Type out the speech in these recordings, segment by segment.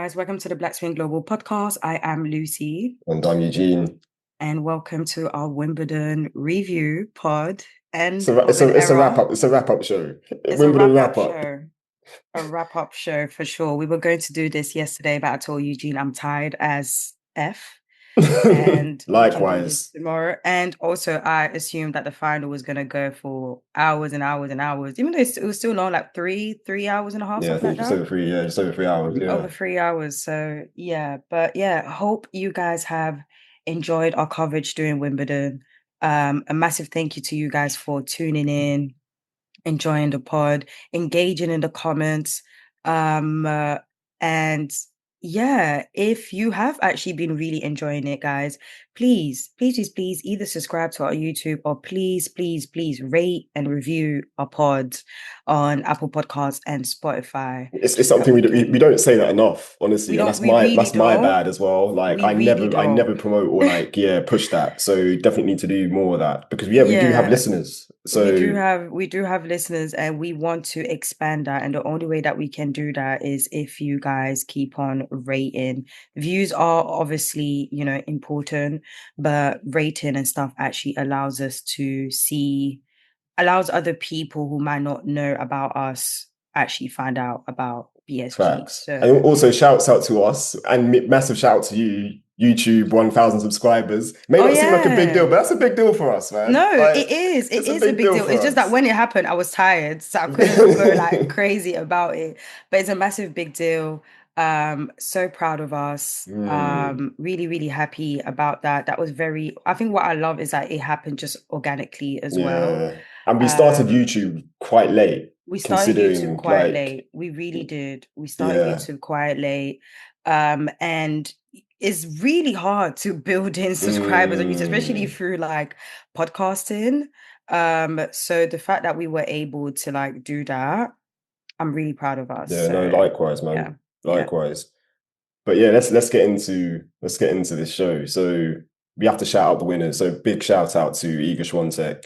guys. Welcome to the Black Swing Global podcast. I am Lucy, And I'm Eugene. and welcome to our Wimbledon review pod. It's End a of it's a an it's a wrap era. up. It's a wrap up show. It's a Wimbledon wrap up wrap up. show. A wrap up show for sure. We were going to do this yesterday, but I told Eugene I'm tired as F. And we can do this Likewise. tomorrow. And also, I assumed that the final was going to go for hours and hours and hours, even though it was still long, like three hours and a half, Yeah, I something like think just that. over three. Yeah, just over 3 hours. Over Yeah. 3 hours. So yeah, but yeah, hope you guys have enjoyed our coverage during Wimbledon. A massive thank you to you guys for tuning in, enjoying the pod, engaging in the comments. And yeah, if you have actually been really enjoying it, guys, please, either subscribe to our YouTube or please rate and review our pods on Apple Podcasts and Spotify It's so that something we we can don't say that enough, we honestly, and don't that's we my really that's my don't. bad as well. Like We I really never I don't. never promote or push that. So definitely need to do more of that because we do have Yeah. listeners. We do So have we do have listeners and we want to expand that. And the only way that we can do that is if you guys keep on rating. Views are obviously, important, but rating and stuff actually allows us to allows other people who might not know about us actually find out about BSG. facts. So And also shouts out to us and massive shout out to you, YouTube, 1,000 subscribers. May oh not seem like a big deal, yeah. but that's a big deal for us, man. No, it Like is. It it's a is a big big deal deal. for It's just that us. when it happened, I was tired, so I couldn't go like crazy about it. But it's a massive big deal. So proud of us. Mm, Really happy about that. That was I think what I love is that it happened just organically as well. yeah. And we started Um, YouTube quite late, we started YouTube considering quite like, late. We really did. We started yeah. YouTube quite late. And it's really hard to build in subscribers on YouTube, especially Mm, through like podcasting. So the fact that we were able to like do that, I'm really proud of us. yeah, no, So likewise, yeah, man. yeah. Likewise. But yeah, let's get into this show. So we have to shout out the winners. So big shout out to Iga Swiatek,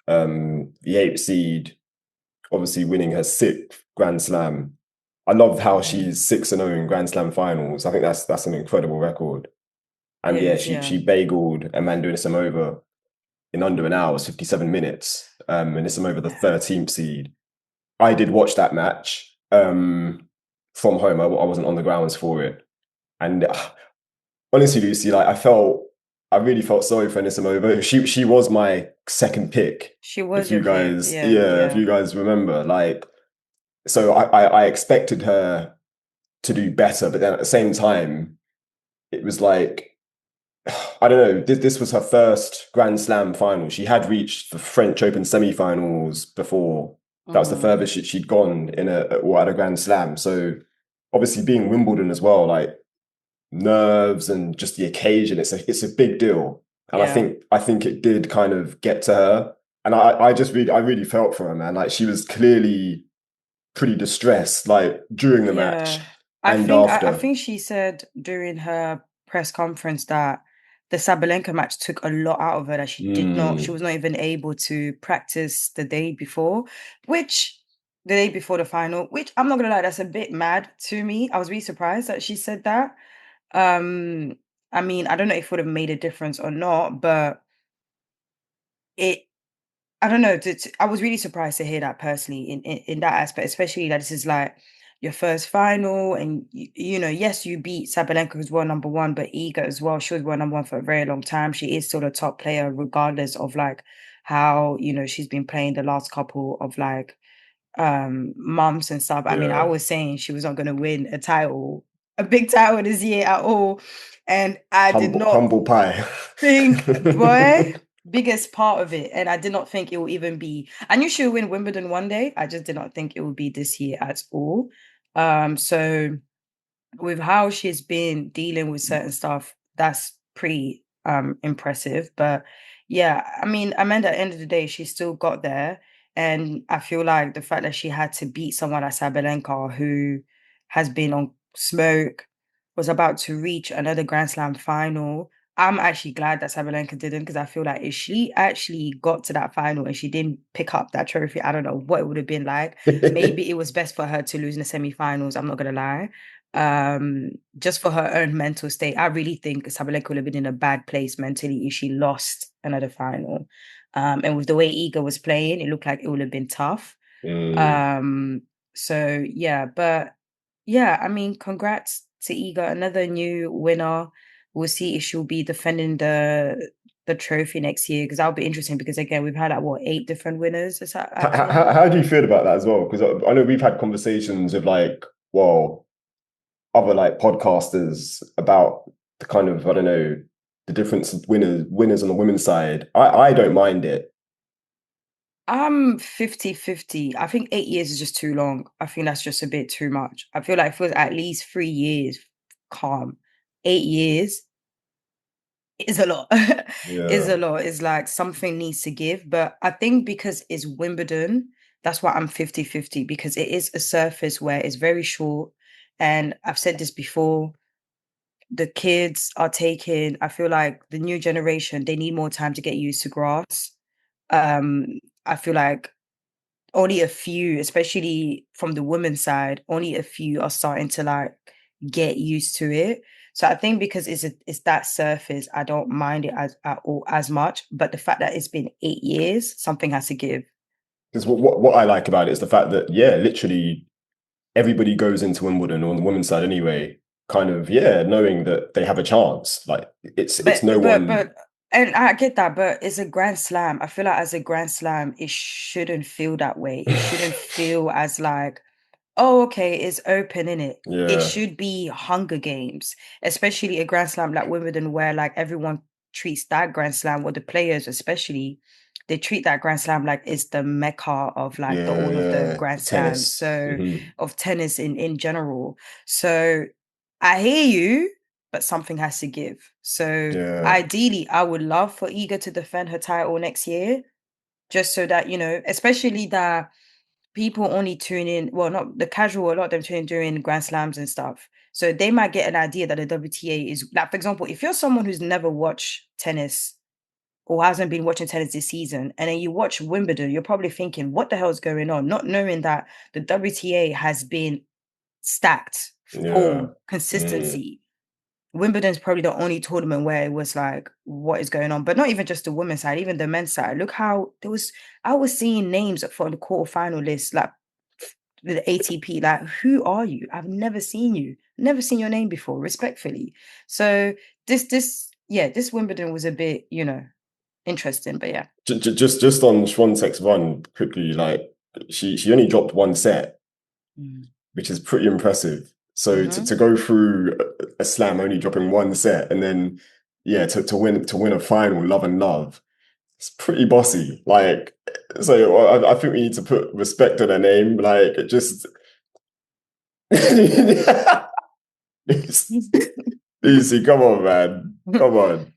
the eighth seed, obviously winning her sixth Grand Slam. I love how Mhm. she's 6-0 in Grand Slam finals. I think that's an incredible record. It And yeah, is, she bageled Amanda Anisimova in under an hour, 57 minutes. And Anisimova, the yeah. 13th seed. I did watch that match from home. I wasn't on the grounds for it. And honestly, Lucy, like I really felt sorry for Anisimova. She was my second pick. She was your pick. Yeah, If yeah, you guys remember, like, so I expected her to do better, but then at the same time, it was like, I don't know, this was her first Grand Slam final. She had reached the French Open semi-finals before. That was the hmm furthest she'd gone at a Grand Slam. So obviously being Wimbledon as well, like nerves and just the occasion, it's a big deal. And yeah, I think it did kind of get to her. And I really felt for her, man. Like she was clearly pretty distressed, like during the yeah. match and I after. think she said during her press conference that the Sabalenka match took a lot out of her that she Mm, was not even able to practice the day before, which the day before the final, which I'm not gonna lie, that's a bit mad to me. I was really surprised that she said that. Um, I mean, I don't know if it would have made a difference or not, but it I don't know. I was really surprised to hear that personally in that aspect, especially that this is like your first final, and yes, you beat Sabalenka, who's world number one, but Iga as well. She was world number one for a very long time. She is still a top player, regardless of like how she's been playing the last couple of like months and stuff. I mean, I yeah. was saying she was not going to win a big title this year at all, and I did not Humble pie. think, boy, biggest part of it. And I did not think it will even be. I knew she would win Wimbledon one day. I just did not think it would be this year at all. So with how she's been dealing with certain stuff, that's pretty impressive. But yeah, I mean, Amanda, at the end of the day, she still got there. And I feel like the fact that she had to beat someone like Sabalenka, who has been on smoke, was about to reach another Grand Slam final. I'm actually glad that Sabalenka didn't, because I feel like if she actually got to that final and she didn't pick up that trophy, I don't know what it would have been like. Maybe it was best for her to lose in the semi-finals. I'm not gonna lie. just for her own mental state. I really think Sabalenka would have been in a bad place mentally if she lost another final. And with the way Iga was playing, it looked like it would have been tough. Mm. Um, so yeah, but yeah, I mean, congrats to Iga, another new winner. We'll see if she'll be defending the trophy next year because that'll be interesting because again, we've had like what 8 different winners at How tournament. do you feel about that as well? Because I know we've had conversations with like, well, other like podcasters about the kind of, I don't know, the difference of winners on the women's side. I don't mind it. I'm 50-50. I think 8 years is just too long. I think that's just a bit too much. I feel like if it was at least 3 years, calm. 8 years is a lot. Is Yeah. a lot. It's like something needs to give. But I think because it's Wimbledon, that's why I'm 50-50 because it is a surface where it's very short. And I've said this before, the kids are taking, I feel like the new generation, they need more time to get used to grass. Um, I feel like only a few, especially from the women's side, only a few are starting to like get used to it. So I think because it's that surface, I don't mind it as at all as much. But the fact that it's been 8 years, something has to give. Because what I like about it is the fact that, yeah, literally everybody goes into Wimbledon on the women's side anyway, kind of, yeah, knowing that they have a chance. Like it's But no but one, but and I get that, but it's a grand slam. I feel like as a grand slam, it shouldn't feel that way. It shouldn't feel as like, oh, okay, it's open, in it. It yeah, should be Hunger Games, especially a Grand Slam like Wimbledon, where like everyone treats that Grand Slam, or the players especially, they treat that Grand Slam like it's the mecca of like the all of the yeah, Grand the Slams, tennis. so of tennis in general. So I hear you, but something has to give. So Yeah. ideally, I would love for Iga to defend her title next year, just so that especially that people only tune in, well, not the casual, a lot of them tune in during Grand Slams and stuff. So they might get an idea that the WTA is like, for example, if you're someone who's never watched tennis or hasn't been watching tennis this season, and then you watch Wimbledon, you're probably thinking, what the hell is going on? Not knowing that the WTA has been stacked, Yeah. full, Mm. consistency. Wimbledon's probably the only tournament where it was like, what is going on? But not even just the women's side, even the men's side. Look how I was seeing names for the quarterfinal list, like the ATP. Like, who are you? I've never seen you, never seen your name before, respectfully. So yeah, this Wimbledon was a bit, interesting, but yeah. Just on Swiatek's run quickly, like she only dropped one set, Mm. which is pretty impressive. So Mm-hmm. to go through a slam only dropping one set and then yeah to win a final love and love, it's pretty bossy. Like so I think we need to put respect on her name. Like just easy, come on, man. Come on.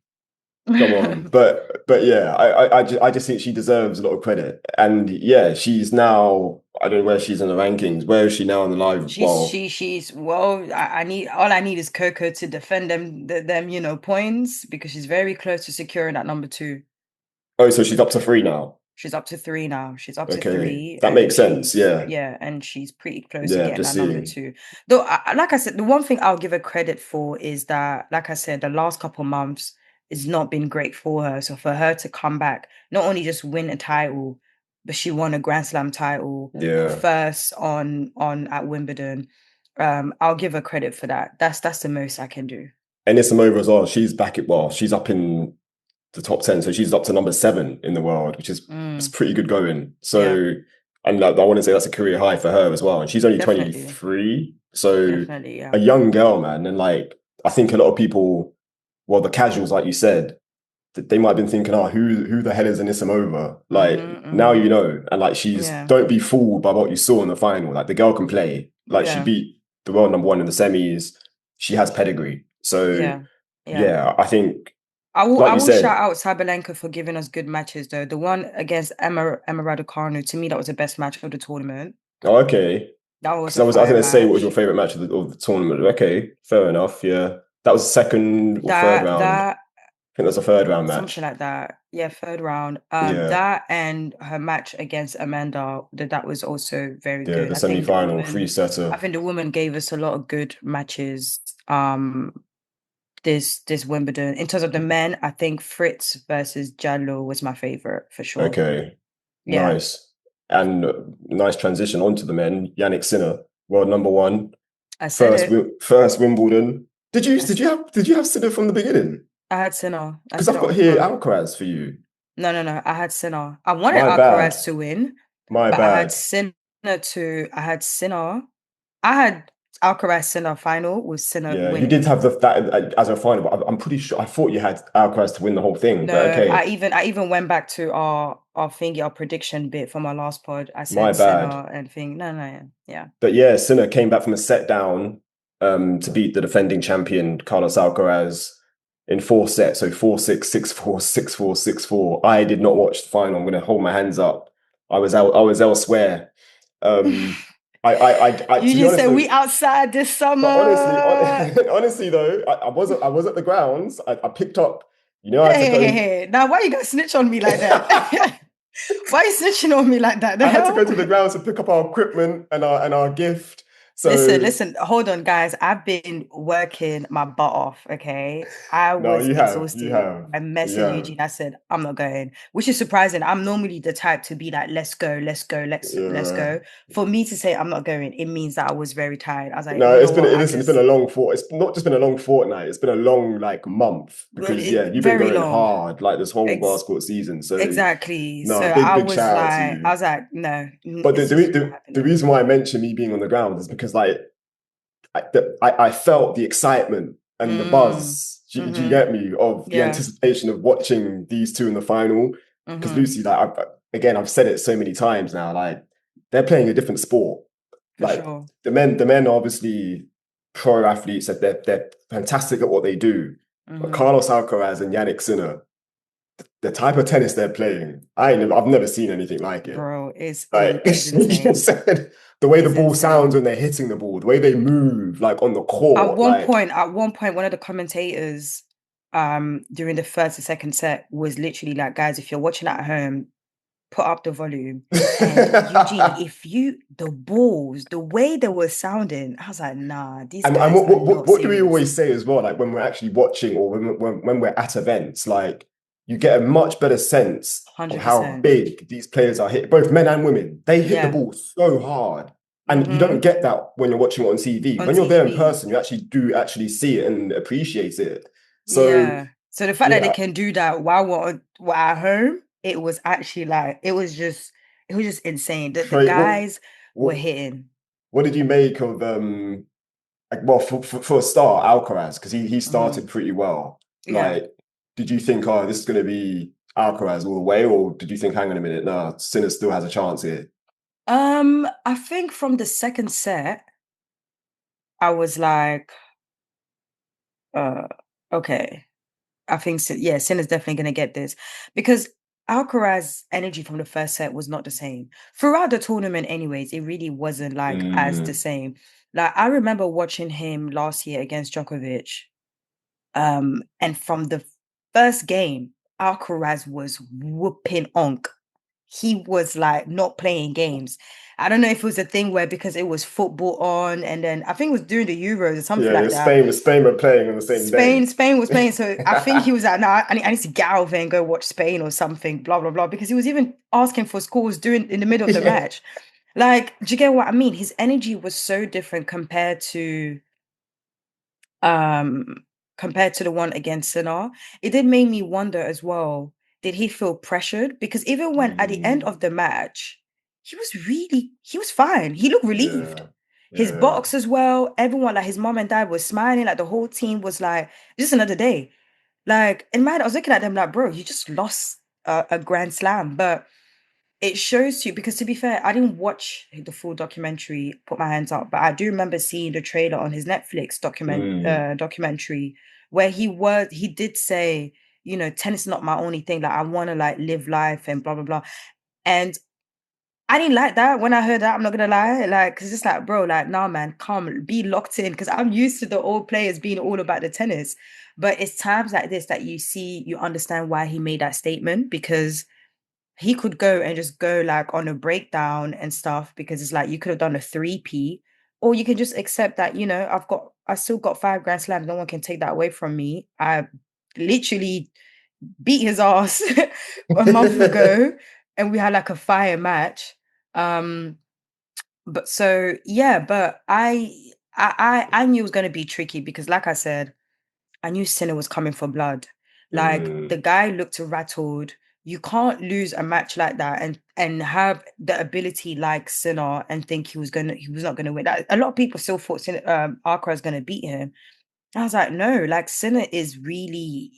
Come on, but yeah, I just think she deserves a lot of credit, and yeah, she's now I don't know where she's in the rankings. Where is she now in the live? Well, She's well. I need all I need is Coco to defend them points because she's very close to securing that number two. oh, so she's up to three now. She's up to three now. She's up to Okay, three, that and makes sense. she's Yeah, yeah, and she's pretty close to yeah, getting just that number seeing. two. Though, like I said, the one thing I'll give her credit for is that, like I said, the last couple months has not been great for her. So for her to come back, not only just win a title, but she won a Grand Slam title, her Yeah, first on at Wimbledon. I'll give her credit for that. That's the most I can do. Anisimova as well. She's back at well, she's up in the top 10, so she's up to number 7 in the world, which is it's Mm, pretty good going. yeah, So, and like, I want to say that's a career high for her as well, and she's only definitely, 23, so definitely, a yeah, young girl, man, and like I think a lot of people, well, the casuals, like you said, that they might have been thinking, oh, who the hell is Anisimova? Like mm-hmm, now mm-hmm. you know, and like she's Yeah, don't be fooled by what you saw in the final. Like the girl can play. Like she yeah, beat the world number one in the semis. She has pedigree. So yeah, yeah. yeah, I think, I will like I you will shout said, out Sabalenka for giving us good matches though. The one against Emma Raducanu, to me, that was the best match of the tournament. oh, okay. That was Because a I was fire going to say what was your match. favorite match of the tournament. Okay, fair enough. Yeah, that was second or third That round. that think that's a third round something match. like that. Yeah, third round. Yeah, That and her match against Amanda, that was also very yeah, good. the semi-final three I setter. think the woman gave us a lot of good matches. This Wimbledon. In terms of the men, I think Fritz versus Jallo was my favorite for sure. Okay, Yeah, nice. And nice transition onto the men. Jannik Sinner, world number one, I said it. first Wimbledon. I, s- Did you have Sinner from the beginning? I had Sinner. I Because said I've it got on here pod. Alcaraz for you. No, no, no. I had Sinner. I wanted My bad. Alcaraz to win, My but I had bad. Sinner to. I had Sinner. I had Alcaraz Sinner final with Sinner Yeah, you did winning. have that as a final, but I'm pretty sure I thought you had Alcaraz to win the whole thing. But No, okay, I even went back to our thingy, our prediction bit from our last pod. I my said bad. Sinner and thing. No, no, yeah, yeah. But yeah, Sinner came back from a set down to beat the defending champion Carlos Alcaraz in four sets. So 4-6, 6-4, 6-4, 6-4. I did not watch the final. I'm gonna hold my hands up. I was elsewhere. Um, You to be just honest said though, we outside this but honestly, summer. honestly though, I was at the grounds. I picked up, you know, I had to Hey, hey, hey, go. hey. Now, why you gonna snitch on me like that? Why are you snitching on me like that? The I had to go hell? to the grounds to pick up our equipment and our gift. Listen, So listen, hold on, guys. I've been working my butt off, okay? I no, was you exhausted. have, I you messaged have. Eugene. I said, I'm not going, which is surprising. I'm normally the type to be like, let's go, let's go, let's Yeah. go. For me to say I'm not going, it means that I was very tired. I was like, No, you know it's been what? I listen, it's been just a long fort. It's not just been a long fortnight, it's been a long like month because yeah, you've been very going long. hard like this whole Ex basketball season. So exactly. So no, I big was shout out to like, you. no, But it's just not the happening. reason why I mentioned me being on the ground is because like I felt the excitement and the Mm, buzz. Do you mm-hmm. get me of the Yeah. anticipation of watching these two in the final? Because Mm-hmm. Lucy, again, I've said it so many times now. Like they're playing a different sport. For Like sure. the men are obviously pro athletes. That they're fantastic at what they do. But Mm-hmm. Carlos Alcaraz and Jannik Sinner, the type of tennis they're playing, I've never seen anything like it. Bro, Like it's you insane. said, the way the It's ball sounds insane. when they're hitting the ball, the way they move, like on the court, like At one point, one of the commentators, during the first and second set was literally like, guys, if you're watching at home, put up the volume. And Eugene, if you the balls, the way they were sounding, I was like, nah, these and guys are not what do we serious. always say as well? Like when we're actually watching or when we're at events, like you get a much better sense of how 100%. big these players are hit, both men and women. They hit the Yeah. ball so hard. And you don't Mm-hmm. get that when you're watching it on TV. On When you're there in TV. person, you actually do actually see it and appreciate it. So Yeah. So the fact that they yeah, can do that while we're at home, it was actually like it was just insane. The Trey, guys were what hitting. what did you make of like, well, for a start, Alcaraz, because he Mhm. started pretty well. Yeah. Like, did you think, oh, this is going to be Alcaraz all the way, or did you think, hang on a minute, no, Sinner still has a chance here? I think from the second set, I was like, uh, okay. I think yeah, Sinner's definitely gonna get this because Alcaraz's energy from the first set was not the same. Throughout the tournament, anyways, it really wasn't like as the Mm, same. Like I remember watching him last year against Djokovic. And from the first game, Alcaraz was whooping onk. He was like not playing games. I don't know if it was a thing where because it was football on, and then I think it was during the Euros or something yeah, yeah, like that. Spain were playing on the same day. Spain was playing. So I think he was like, no, I need to get out of here and go watch Spain or something, blah, blah, blah. Because he was even asking for scores during in the middle of the Yeah. match. Like, do you get what I mean? His energy was so different um compared to the one against Sinner. It did make me wonder as well, did he feel pressured? Because even when at the end Mm, of the match, he was fine. He looked relieved. yeah, His yeah. box as well, everyone, like his mom and dad was smiling, like the whole team was like, just another day. Like in my head, I was looking at them like, bro, you just lost a grand slam. But it shows you because to be fair, I didn't watch the full documentary, Put My Hands Up, but I do remember seeing the trailer on his Netflix Mm, documentary where he did say, tennis is not my only thing. Like I want to like live life and blah blah blah. And I didn't like that when I heard that. I'm not gonna lie, like, cause it's like, bro, like, nah, man, come, be locked in. Cause I'm used to the old players being all about the tennis, but it's times like this that you understand why he made that statement because he could go and just go like on a breakdown and stuff because it's like you could have done a 3P, or you can just accept that, I still got 5 Grand Slams. No one can take that away from me. I literally beat his ass a month ago and we had like a fire match. Um, but so yeah, but I knew it was gonna be tricky because like I said, I knew Sinner was coming for blood. Like the Mm, guy looked rattled. You can't lose a match like that and have the ability like Sinner and think he was not gonna win. That, a lot of people still thought Alcaraz was gonna beat him. I was like, no, like Sinner is really.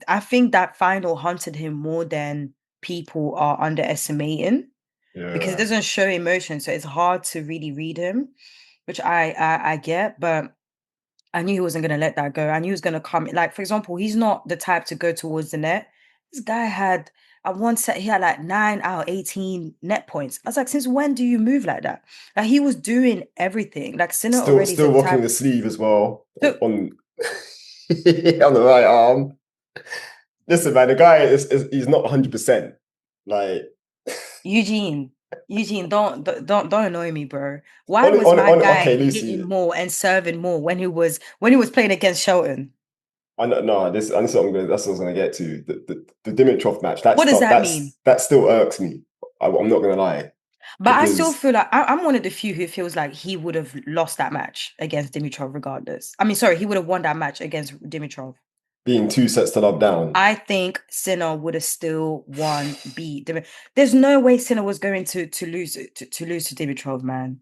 I think that final haunted him more than people are underestimating because it yeah. doesn't show emotion, so it's hard to really read him, which I get, but I knew he wasn't gonna let that go. I knew he was gonna come. Like, for example, he's not the type to go towards the net. This guy had at one set, he had like 9 out of 18 net points. I was like, since when do you move like that? Like he was doing everything. Like Sinner already is Still the rocking type. the sleeve as well So on on the right arm. Listen, man, the guy is he's not 100%. Like Eugene, don't annoy me, bro. Why was my on guy okay, hitting Lucy. more and serving more when he was playing against Shelton? I know no, this is what I'm gonna that's what I was gonna get to. The Dimitrov match, What does that mean? that still irks me. I'm not gonna lie. But I still Because feel like I'm one of the few who feels like he would have lost that match against Dimitrov regardless. I mean, sorry, he would have won that match against Dimitrov. being 2 sets to love down, I think Sinner would have still won, beat Dimitrov. There's no way Sinner was going to lose to lose to Dimitrov, man.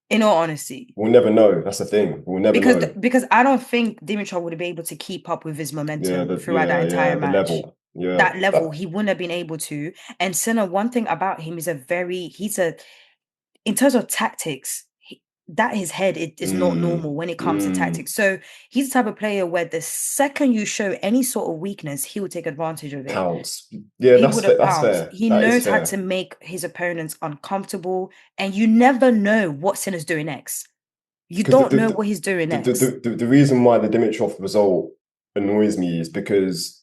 In all honesty, we'll never know. That's the thing. We'll never because know. because I don't think Dimitrov would be able to keep up with his Yeah, momentum throughout that yeah, entire the match. level. Yeah. That level, That he wouldn't have been able to. And Sinner, one thing about him is he's a in terms of tactics, that his head it is not mm, normal when it comes to mm, tactics. So he's the type of player where the second you show any sort of weakness, he will take advantage of it. pounds. Yeah, He would have that's pounced. fair. He That is knows how to fair. make his opponents uncomfortable, and you never know what Sinner's doing next. You Because don't know what he's doing next. the reason why the Dimitrov result annoys me is because,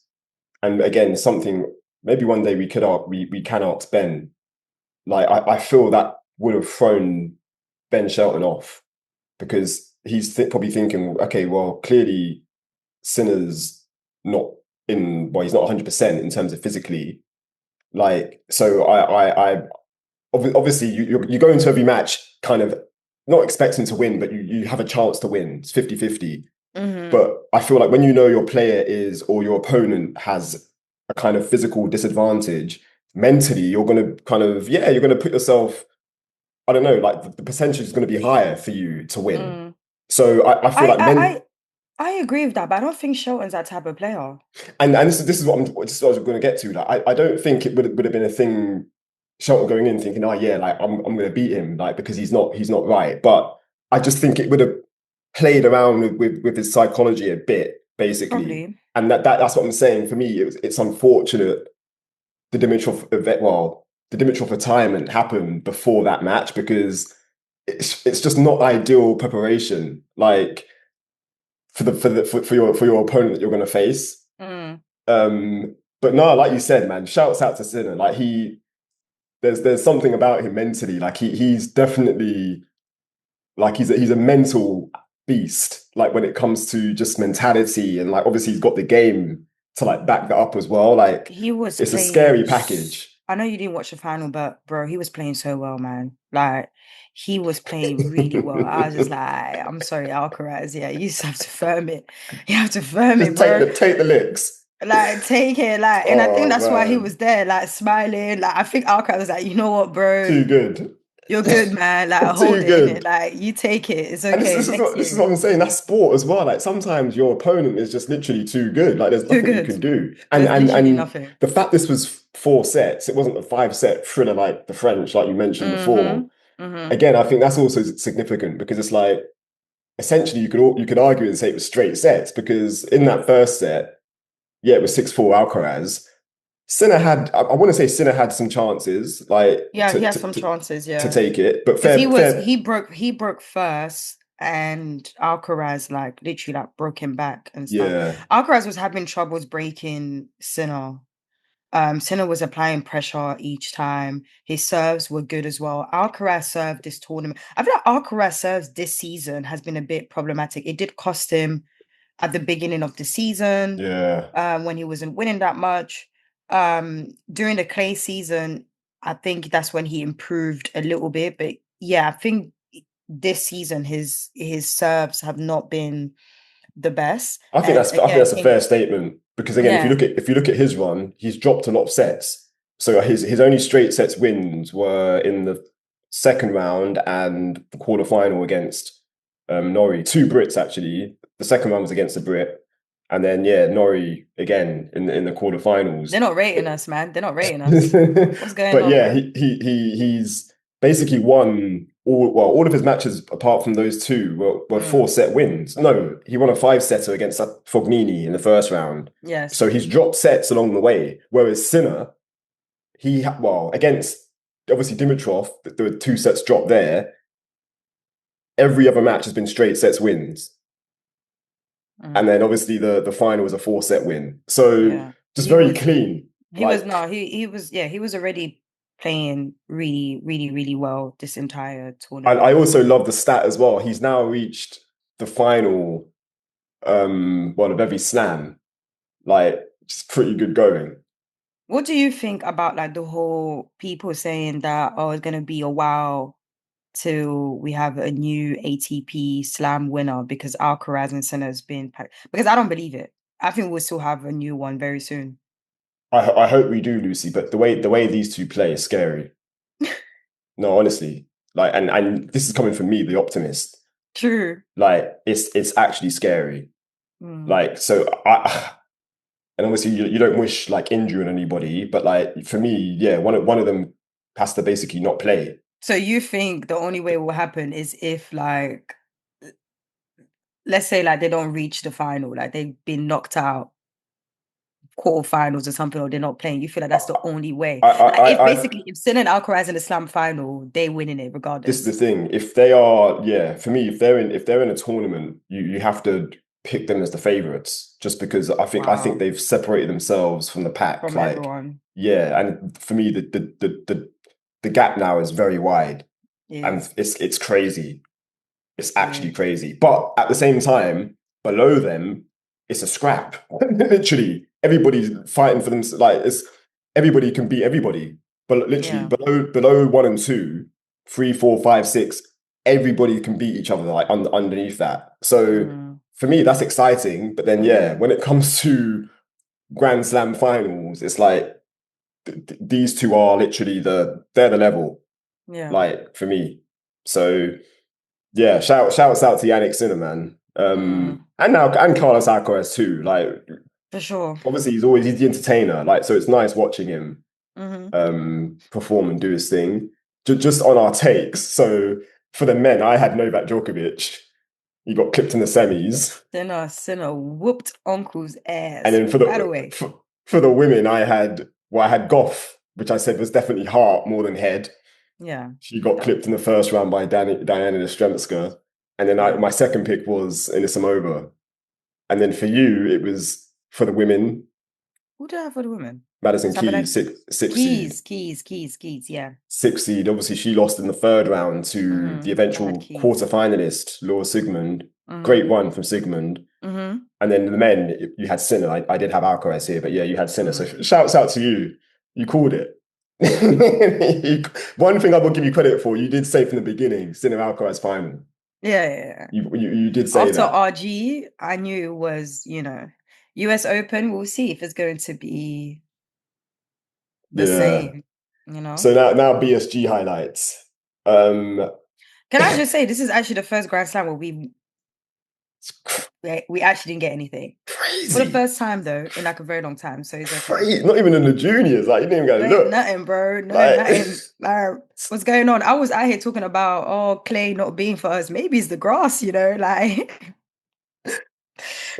and again, something maybe one day we can ask Ben. Like I feel that would have thrown Ben Shelton off because he's probably thinking, okay, well, clearly Sinner's not well, he's not 100% in terms of physically. Like, so obviously you go into every match kind of not expecting to win, but you have a chance to win. It's 50-50. Hmm. But I feel like when you know your player is or your opponent has a kind of physical disadvantage, mentally, you're going to kind of, yeah, you're going to put yourself, I don't know, like the percentage is going to be higher for you to win. Mm. So I feel I, like I I I agree with that, but I don't think Shelton's that type of player. and this is what this is what I was going to get to. Like, I don't think it would have been a thing. Shelton going in thinking, oh yeah, like I'm going to beat him, like because he's not right. But I just think it would have played around with his psychology a bit, basically. Probably. And that's what I'm saying. For me, it's unfortunate the Dimitrov event, well, the Dimitrov retirement happened before that match because it's just not ideal preparation. Like for your opponent that you're going to face. Mm. But no, like you said, man, shouts out to Sinner. Like there's something about him mentally. Like he's definitely like he's a mental beast. Like when it comes to just mentality and like obviously he's got the game to like back that up as well. Like He was it's a scary playing. package. I know you didn't watch the final, but bro, he was playing so well, man. Like he was playing really well. I was just like, I'm sorry, Alcaraz. Yeah, you just have to firm it. You have to firm it, Just bro. take the licks. Like take it, like, and I think Oh that's why he man, was there, like smiling. Like I think Alcaraz was like, you know what, bro, too good. you're good, man. Like hold Too it in it. good. Like you take it. It's And okay. Next this is year, what I'm saying. That's sport as well. Like sometimes your opponent is just literally too good. Like there's too nothing you good. can do. There's literally And nothing. the fact this was 4 sets, it wasn't a 5 set thriller like the French, like you mentioned before. Mm-hmm. Mm-hmm. Again, I think that's also significant because it's like essentially you could argue and say it was straight sets because in that first set, yeah, it was 6-4 Alcaraz. Sinner had, I want to say Sinner had some chances, like Yeah, he has some chances, to yeah. take it, but Because fair. he broke first and Alcaraz like literally like broke him back and stuff. Yeah, Alcaraz was having troubles breaking Sinner. Sinner was applying pressure each time. His serves were good as well. Alcaraz served this tournament. I feel like Alcaraz serves this season has been a bit problematic. It did cost him at the beginning of the season, yeah. when he wasn't winning that much. During the clay season, I think that's when he improved a little bit. But yeah, I think this season his serves have not been the best. And I think again, that's a fair statement because again, yeah, if you look at his run, he's dropped a lot of sets. So his only straight sets wins were in the second round and the quarterfinal against Norrie. Two Brits actually. The second round was against a Brit, and then yeah, Norrie again in the quarterfinals. they're not rating us, man. They're not rating us. What's going But on, yeah, bro? he's basically won all of his matches apart from those two were four Mm, set wins. No, he won a five setter against Fognini in the first round. yes. So he's dropped sets along the way. Whereas Sinner, against obviously Dimitrov, there were two sets dropped there. Every other match has been straight sets wins. And Mm, then obviously the final was a four set win. So yeah. just very clean. He was Like no, he was yeah, he was already playing really, really, really well this entire and tournament. I also love the stat as well. He's now reached the final of every slam. Like it's pretty good going. What do you think about like the whole people saying that, oh, it's gonna be a while till we have a new ATP slam winner because Alcaraz and Sinner has been because I don't believe it. I think we'll still have a new one very soon. I hope we do, Lucy, but the way these two play is scary. No, honestly. Like and this is coming from me, the optimist. True. Like it's actually scary. Mm. Like so I and obviously you don't wish like injury on anybody, but like for me, yeah, one of them has to basically not play. So you think the only way it will happen is if like let's say like they don't reach the final, like they've been knocked out quarterfinals or something, or they're not playing. You feel like that's the only way. Like if I basically if Sin and Alcaraz in the slam final, they winning it this is the regardless. thing. If they are, yeah, for me, if they're in a tournament, you have to pick them as the favorites, just because I think Wow. they've separated themselves from the pack. From Like, everyone. yeah, and for me, the gap now is very wide, Yeah. and it's crazy. It's Yeah. actually crazy. But at the same time, below them, it's a scrap. Literally, everybody's fighting for them. Like it's everybody can beat everybody. But literally, Yeah. below one and two, three, four, five, six, everybody can beat each other like underneath that. So Mm. for me, that's exciting. But then yeah, Mm-hmm. when it comes to Grand Slam finals, it's like these two are literally they're the level, Yeah. like for me. So yeah, shouts out to Jannik Sinner, man. Mm. And Carlos Alcaraz too. Like For sure. obviously he's the entertainer. Like so it's nice watching him Mm-hmm. perform and do his thing. Just on our takes. So for the men, I had Novak Djokovic. He got clipped in the semis. Sinner whooped Uncle's And ass then right away. for the women, I had Goff, which I said was definitely heart more than head. Yeah. She got That, clipped in the first round by Diana Yastremska. And then yeah. my second pick was Anisimova. And then for you, it was for the women, Who do I have for the women? Madison Keys, Sabalenka. six seed. Keys. Yeah. Six seed. Obviously, she lost in the third round to the Mm-hmm. I had eventual Keys. quarterfinalist, Laura Sigmund. Mm-hmm. Great run from Sigmund. Mm-hmm. And then the men, you had Sinner. I did have Alcaraz here, but yeah, you had Sinner. So Mm. shouts out to you. You called it. One thing I will give you credit for, you did say from the beginning, Sinner Alcaraz final. Yeah. You did say After that. RG, I knew it was, US Open. We'll see if it's going to be the Yeah. same, So now BSG highlights. Um, Can I just say this is actually the first Grand Slam where it's we actually didn't get anything. For the crazy. first time though, in like a very long time, so it's okay. Crazy. Not even in the juniors. Like you didn't even go No, ain't look. nothing, bro. No, Like nothing. What's going on? I was out here talking about clay not being for us. Maybe it's the grass, like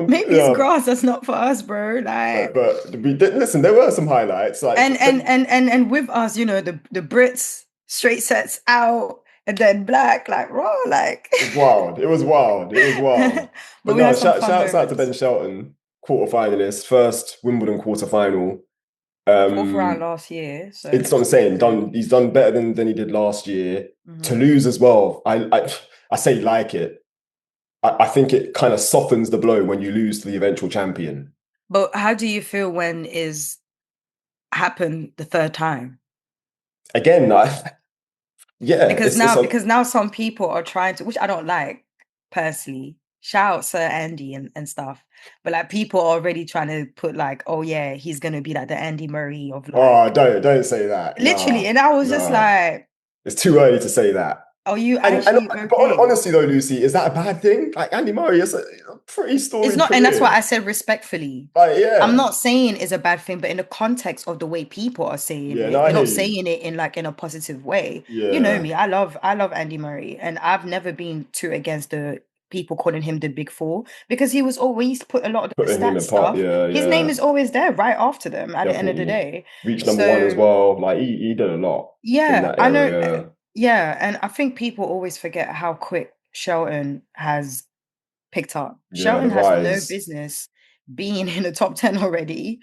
Maybe it's Yeah, grass that's not for us, bro. but Like, we did listen. There were some highlights, like and with us, the Brits straight sets out and then black, like raw, like. it was wild. It was wild. It was wild. But But we no, had some fun shouts out to Ben moments. Shelton, quarterfinalist, first Wimbledon quarterfinal. Fourth round Um, last year, so it's what I'm it's all saying. good. He's done better than he did last year. To Hmm. lose as well, I say like it. I think it kind of softens the blow when you lose to the eventual champion. But how do you feel when is happened the third time? Again, yeah, Because it's now a because now some people are trying to, which I don't like personally. Shout out Sir Andy and stuff. But like people are already trying to put like, oh yeah, he's gonna be like the Andy Murray of oh, like don't say that. literally. Nah, And I was just nah. like, It's too early to say that. are you And actually but okay? honestly though, Lucy, is that a bad thing? Like Andy Murray has a pretty It's storied not, and that's why I career. said respectfully. Like, I'm yeah. not saying it's a bad thing, but in the context of the way people are saying Yeah, no, it, I they're hear not you. saying it in like in a positive way. You know Yeah. me, I love Andy Murray, and I've never been too against the people calling him the big four because he was always put a lot of the Putting him stats apart. stuff. Yeah, His name yeah. is always there right after them at the end of the Definitely. day. Reached number one as So well. Like he did a lot in yeah, that I know. area. Yeah, and I think people always forget how quick Shelton has picked up. Yeah, the Shelton has no rise. business being in the top 10 already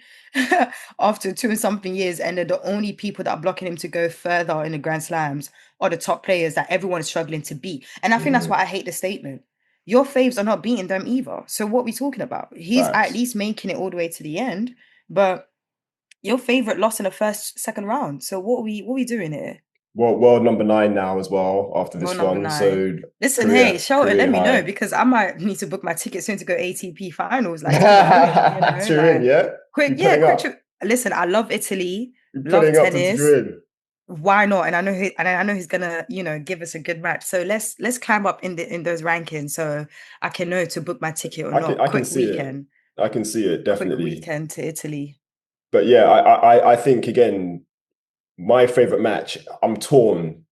after two and something years. And they're the only people that are blocking him to go further in the Grand Slams are the top players that everyone is struggling to beat. And I think that's Mm, why I hate the statement. Your faves are not beating them either. So what are we talking about? He's at facts. least making it all the way to the end, but your favorite lost in the first, second round. So what are we doing here? Well, world number 9 now as well after Well, this number run. nine. So Listen, hey, Shelton, let career me know high. because I might need to book my ticket soon to go ATP finals. Like, tell me I'm going, Turin, like yeah? quick, You yeah, putting quick up. trip. Listen, I love Italy, You love putting up to tennis. Turin. Why not? And I know he's gonna, give us a good match. So let's climb up in those rankings so I can know to book my ticket or not. I can see it. I can see it Quick definitely. weekend to Italy. But yeah, I think again, my favorite match, I'm torn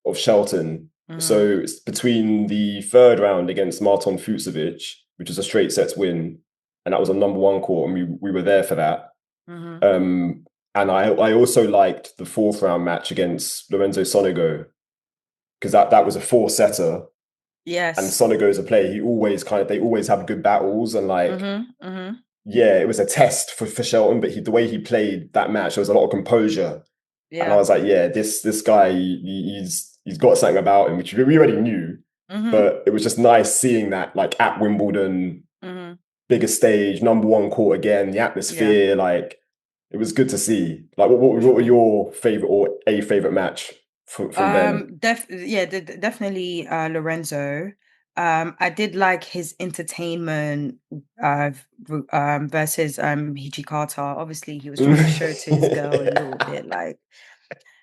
of Shelton. Mm-hmm. So it's between the third round against Marton Fucsovic, which was a straight sets win, and that was on number one court, and we were there for that. Mm-hmm. Um, and I also liked the fourth round match against Lorenzo Sonego because that was a four setter, and Yes. Sonego's a player. He always they always have good battles, and like Mm-hmm. Mm-hmm. yeah, it was a test for Shelton, but the way he played that match, there was a lot of composure. And I Yeah. was like, yeah, this guy, he's got something about him, which we already knew. Mm-hmm. But it was just nice seeing that, like at Wimbledon, Mm-hmm. bigger stage, number one court again, the Yeah, atmosphere, like it was good to see. Like, for what were sure. your favorite or a favorite match from Ben? Definitely Lorenzo. I did like his entertainment versus Hijikata. Obviously, he was trying to show to his girl a little bit like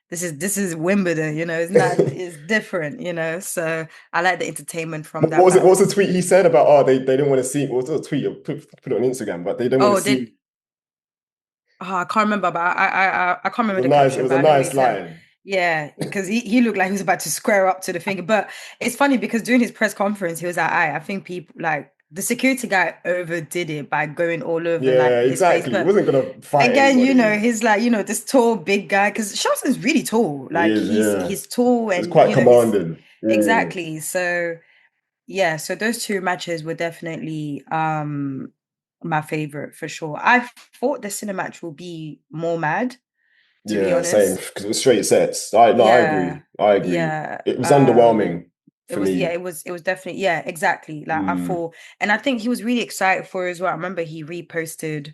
this is Wimbledon, it's not it's different, So I like the entertainment from What that was it? What was battle. the tweet he said about? Oh, they didn't want to see. What was the tweet? Put it on Instagram, but they didn't want to Oh, see. I can't remember, but I can't It was remember a the nice. It caption, was but a I know what he nice said. line. Yeah, because he looked like he was about to square up to the finger. But it's funny because during his press conference, he was like, I think people like the security guy overdid it by going all over Yeah, like his face. exactly. He But wasn't gonna fight again, anybody. he's like, this tall, big guy. Because Shelton's really tall. He Like is. Yeah, he's tall it's and quite he's commanding. Mm. exactly. So yeah, so those two matches were definitely my favorite for sure. I thought the Sinner match will be more mad, to be Yeah, same. honest. Because it was straight sets. I no, I Yeah, agree. I agree. yeah. It was underwhelming It for was yeah, me. it was definitely yeah, exactly. Like I Mm, thought, and I think he was really excited for it as well. I remember he reposted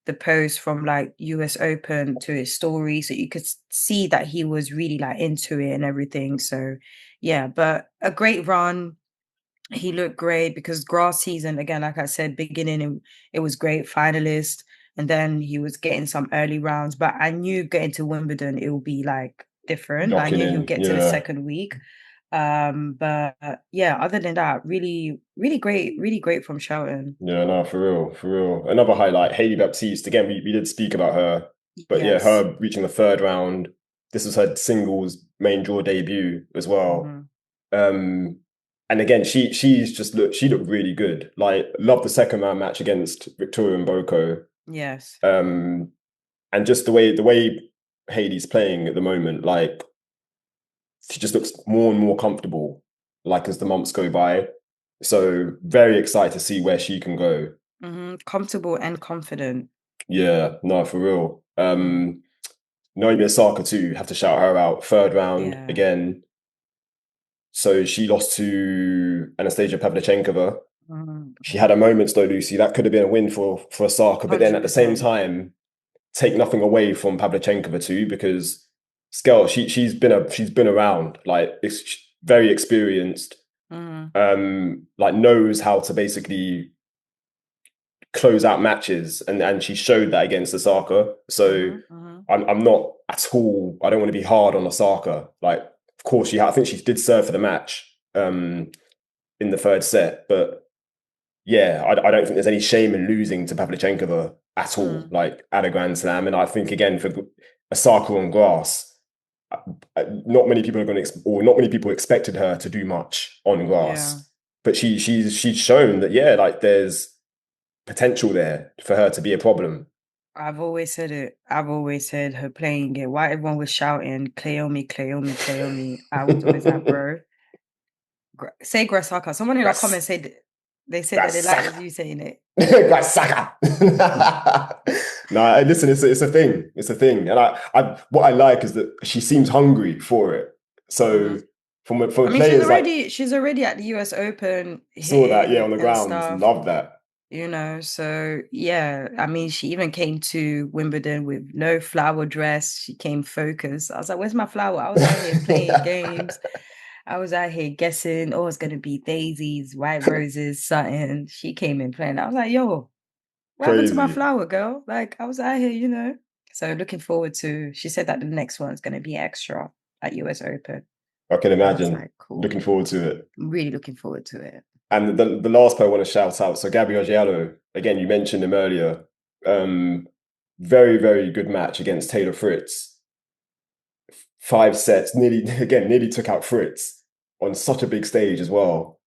the post from like US Open to his story, so you could see that he was really like into it and everything. So yeah, but a great run. He looked great because grass season again, like I said, beginning it was great, finalist, and then he was getting some early rounds. But I knew getting to Wimbledon it would be like different. I locking knew he would in. get to the Yeah, second week. But yeah, other than that, really, really great from Shelton. yeah. No, for real, for real. Another highlight: Hailey Baptiste. Again, we did speak about her, but yeah, Yes. her reaching the third round. This was her singles main draw debut as well. Hmm. Um, and again, she looked really good. Like, love the second round match against Victoria Mboko. Yes. Um, and just the way Hailey's playing at the moment, like she just looks more and more comfortable, like as the months go by. So very excited to see where she can go. Comfortable and confident. Yeah, no, for real. Mm. Naomi Osaka too, have to shout her out. Third round Yeah. again. So she lost to Anastasia Pavlyuchenkova. She had Mhm. her moments though, Lucy. That could have been a win for Osaka, but then at the same 100%. time, take nothing away from Pavlyuchenkova too, because Skel, she's been around, like very experienced, Mhm. like knows how to basically close out matches, and she showed that against Osaka. So Mhm. Mhm. I'm not at all. I don't want to be hard on Osaka. Like, of course, I think she did serve for the match in the third set, but yeah, I don't think there's any shame in losing to Pavlyuchenkova at all, Mm. like at a Grand Slam. And I think again for Osaka on grass, not many people are going to, or not many people expected her to do much on Yeah. grass. But she's shown that, yeah, like there's potential there for her to be a problem. I've always said it. I've always said her playing it. Why everyone was shouting, Cleome, Cleome, Cleome. I was always like, bro, say Grasaka. Someone in our comments That's said they said that that's they liked Saka. you saying it. That's Saka. No, listen, it's a thing. It's a thing, and what I like is that she seems hungry for it. Hmm. So I from mean, players like she's already at the US Open saw that, yeah, on hitting the and ground, stuff. love that. So yeah, I mean, she even came to Wimbledon with no flower dress. She came focused. I was like, where's my flower? I was out here playing games. I was out here guessing, oh, it's gonna be daisies, white roses, something. She came in playing. I was like, yo, what happened to my Crazy. flower, girl? Like, I was out here. So looking forward to, she said that the next one's gonna be extra at US Open. I can I was imagine. like, cool. Looking forward to it. I'm really looking forward to it. And the last player I want to shout out, so Gabriel Giallo, again, you mentioned him earlier. Um, Very, very good match against Taylor Fritz. 5 sets, nearly took out Fritz on such a big stage as well.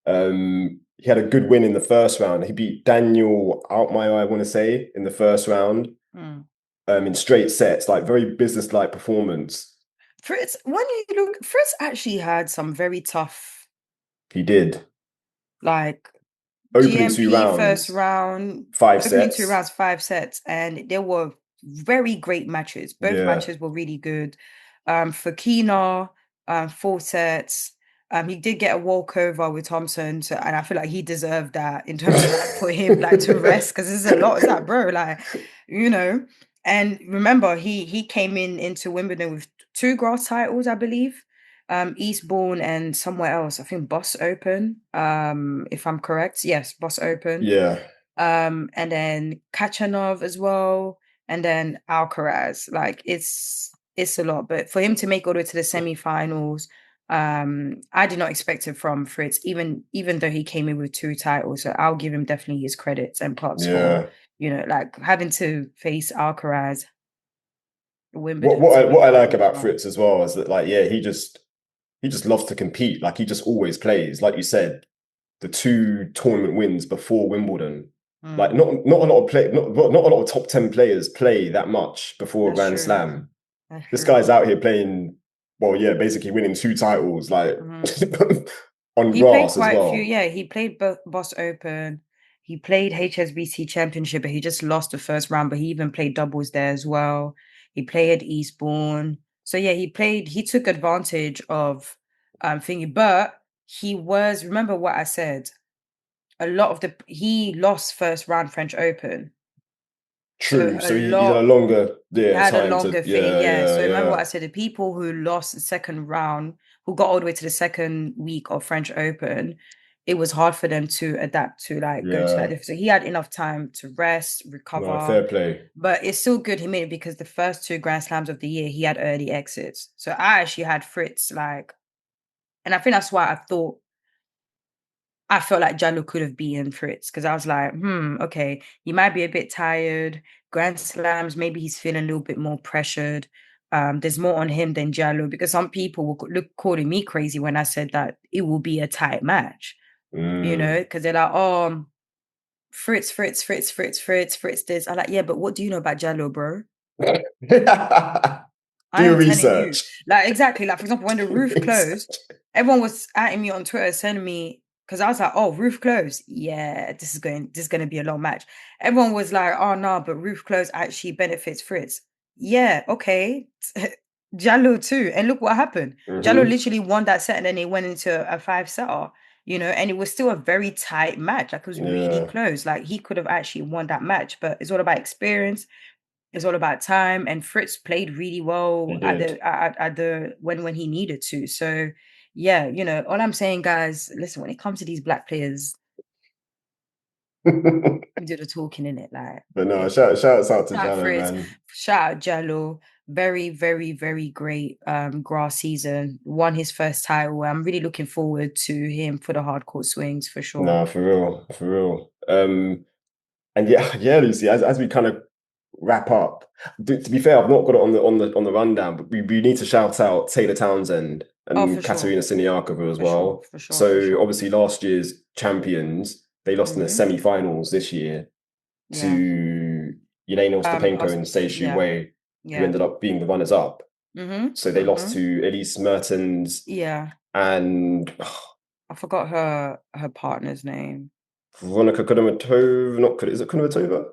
He had a good win in the first round. He beat Daniel Altmaier, I want to say, in the first round, Mm. in straight sets, like very business-like performance. Fritz, when you look, Fritz actually had some very tough, He did. like Opening two GMP first rounds, round, five opening two sets. rounds, 5 sets, and they were very great matches. Both Yeah, matches were really good. For Keener, 4 sets. He did get a walkover with Thompson, so, and I feel like he deserved that in terms of like put him like to rest because this is a lot. It's like, bro, like, you know. And remember, he came into Wimbledon with 2 grass titles, I believe. Eastbourne and somewhere else. I think Boss Open, if I'm correct. Yes, Boss Open. yeah, And then Kachanov as well, and then Alcaraz. Like it's a lot, but for him to make all the way to the semi-finals, I did not expect it from Fritz, even though he came in with 2 titles. So I'll give him definitely his credits and props for, yeah. like having to face Alcaraz What Wimbledon what I, what I like semi-final as about well. Fritz as well is that, like, yeah, he just loves to compete. Like, he just always plays. Like you said, the 2 tournament wins before Wimbledon. Like, Mm, not a lot of not a lot of top 10 players play that much before a that's Grand true. Slam. That's This true. guy's out here playing, well, yeah, basically winning 2 titles, like Mhm. on He played grass as quite a few. well. Yeah, he played Boss Open. He played HSBC Championship, but he just lost the first round. But he even played doubles there as well. He played Eastbourne. So yeah, he took advantage of thingy. But he was, remember what I said, a lot of he lost first round French Open. So True. a So he's had a lot longer, he yeah, had a time to, longer thingy, yeah, yeah. yeah, So remember what I yeah, said, the people who lost the second round, who got all the way to the second week of French Open, it was hard for them to adapt to like go to that yeah. different. So he had enough time to rest, No, recover. fair play. But it's still good he made it because the first 2 Grand Slams of the year he had early exits. So I actually had Fritz like, and I think that's why I felt like Jallo could have beaten Fritz because I was like, okay, he might be a bit tired. Grand Slams, maybe he's feeling a little bit more pressured. there's more on him than Jallo, because some people were calling me crazy when I said that it will be a tight match, Mm. because they're like, oh, Fritz, Fritz, Fritz, Fritz, Fritz, Fritz this. I like, yeah, but what do you know about Jallo, bro? I Do am telling you. research. Like, exactly. Like, for example, when the Do roof closed, research. everyone was atting me on Twitter, sending me, because I was like, oh, roof closed. Yeah, this is going to be a long match. Everyone was like, oh no, but roof closed actually benefits Fritz. Yeah, okay. Jallo too. And look what happened. Jallo Hmm. literally won that set, and then they went into a five-setter, and it was still a very tight match. Like, it was really Yeah, close. Like, he could have actually won that match, but it's all about experience. It's all about time, and Fritz played really well he at did. the when he needed to. So yeah, all I'm saying, guys, listen, when it comes to these black players, we do the talking in it. Like, But no, yeah, shouts out to shout out Jano, Fritz, man. shout out Jallo. Very, very, very great grass season. Won his first title. I'm really looking forward to him for the hardcore swings for sure. Nah, for real, for real. And yeah, yeah, Lucy, as we kind of wrap up, to be fair, I've not got it on the rundown, but we need to shout out Taylor Townsend Oh, for and sure. Katerina Siniakova as For sure. well. For sure. For So sure. obviously last year's champions, they lost in the Hmm. semi-finals this year Yeah. to Yelena Ostapenko and Sei Yeah. Wei, who Yeah. ended up being the runners up. Mm-hmm. So they lost Mm-hmm. to Elise Mertens Yeah. and I forgot her partner's name. Veronika Kudermetova. Not is it Kudermetova?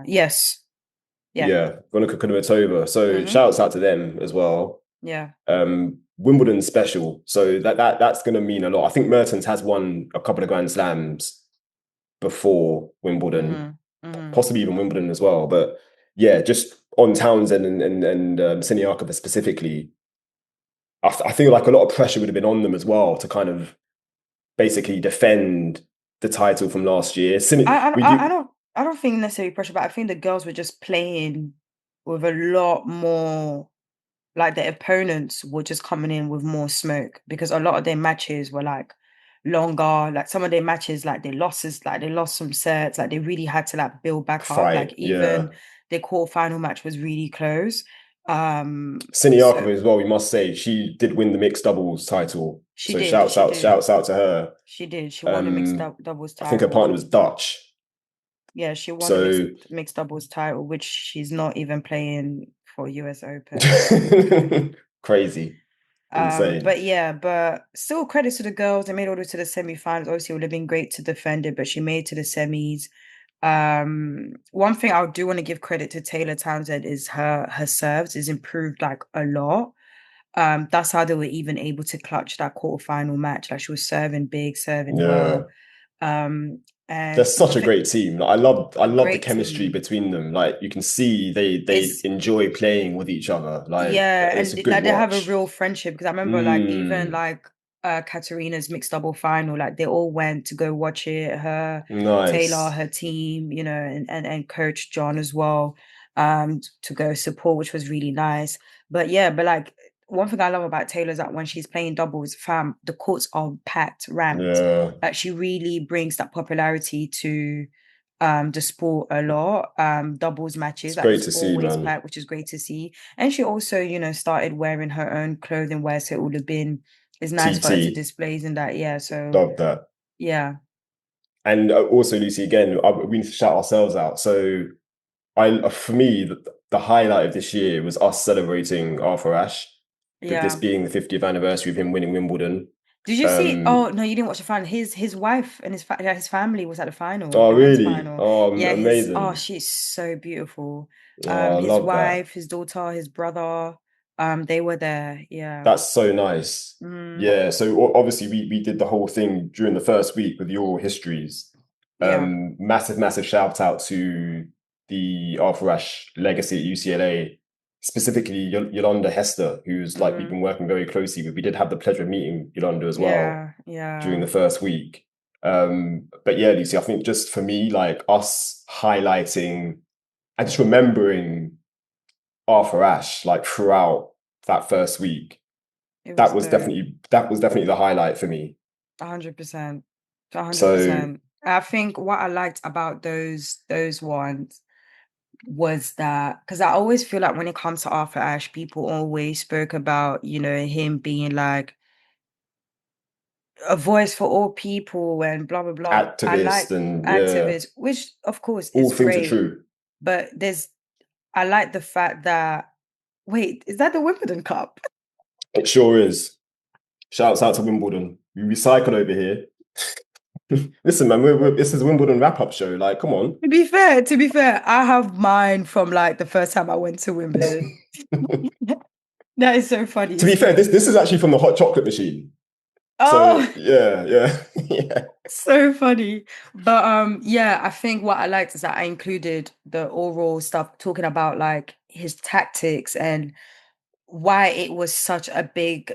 Yes. Yeah. Yeah, Veronika Kudermetova. So Mm-hmm. shouts out to them as well. Yeah. Wimbledon special, so that's going to mean a lot. I think Mertens has won a couple of Grand Slams before Wimbledon, Mm-hmm. Mm-hmm. possibly even Wimbledon as well. But yeah, just on Townsend and Siniakova specifically, I feel like a lot of pressure would have been on them as well to kind of basically defend the title from last year. I, I We I I do don't I don't think necessarily pressure, but I think the girls were just playing with a lot more, like the opponents were just coming in with more smoke, because a lot of their matches were like longer. Like, some of their matches, like they lost some sets, like they really had to like build back up. Like, fight. Yeah, even their quarterfinal match was really close. So Siniakova as well. We must say she did win the mixed doubles title, she so did, she did, shouts out to her. she did. She won the Um, doubles I think her partner was title. Dutch. Yeah, she won the So mixed doubles title, which she's not even playing for US Open. crazy, insane. But yeah, but still credits to the girls. They made all the way to the semi-finals. Obviously, it would have been great to defend it, but she made it to the semis. One thing I do want to give credit to Taylor Townsend is her serves is improved like a lot. That's how they were even able to clutch that quarterfinal match. Like, she was serving big, serving Yeah, well. Um, they're and such the a thing, great team. Like, I a love the great chemistry team between them. Like you can see they is. enjoy playing with each other. Like Yeah, it's and a good like they have a watch. real friendship, because I remember like even Mm, like Katerina's mixed double final, like they all went to go watch it, her, Taylor, nice. her team, and Coach John as well, to go support, which was really nice. But yeah, but like one thing I love about Taylor is that when she's playing doubles, fam, the courts are packed, ramped. Yeah, Like, she really brings that popularity to the sport a lot. Doubles matches, it's like, great it's to see, always man. packed, which is great to see. And she also, started wearing her own clothing wear, so it would have been it's nice for her to TT, display in that. Yeah, so love that. yeah, And also, Lucy, again, we need to shout ourselves out. So, for me, the highlight of this year was us celebrating Arthur Ashe, with this yeah. being the 50th anniversary of him winning Wimbledon. Did you see? Um, Oh no, you didn't watch the final. His wife and his family was at the final, oh, the men's really? final. Oh, Yeah, amazing. she's so beautiful. Oh, I His love that. wife, his daughter, his brother, they were there. Yeah. That's so nice. Mm, Yeah. So, obviously, we did the whole thing during the first week with your histories. yeah. Massive shout out to the Arthur Ashe legacy at UCLA, specifically Yolanda Hester, who's like we've Mm, been working very closely with. We did have the pleasure of meeting Yolanda as well yeah. during Yeah. the first week. But yeah, Lucy, I think just for me, like us highlighting and just remembering Arthur Ashe like throughout that first week, It was dope. that was definitely the highlight for me. 100%. A hundred So percent. I think what I liked about those ones, was that because I always feel like when it comes to Arthur Ashe, people always spoke about, him being like a voice for all people and blah blah blah. I Activist like and yeah, activists, which of course all is things are great, true. but I like the fact that wait, is that the Wimbledon Cup? It sure is. Shouts out to Wimbledon. We recycle over here. Listen, man, this is a Wimbledon wrap-up show. Like, come on. To be fair, I have mine from like the first time I went to Wimbledon. To That is so funny be fair, still. this is actually from the hot chocolate machine. So Oh, yeah, yeah, yeah. so funny. But yeah, I think what I liked is that I included the oral stuff talking about like his tactics and why it was such a big,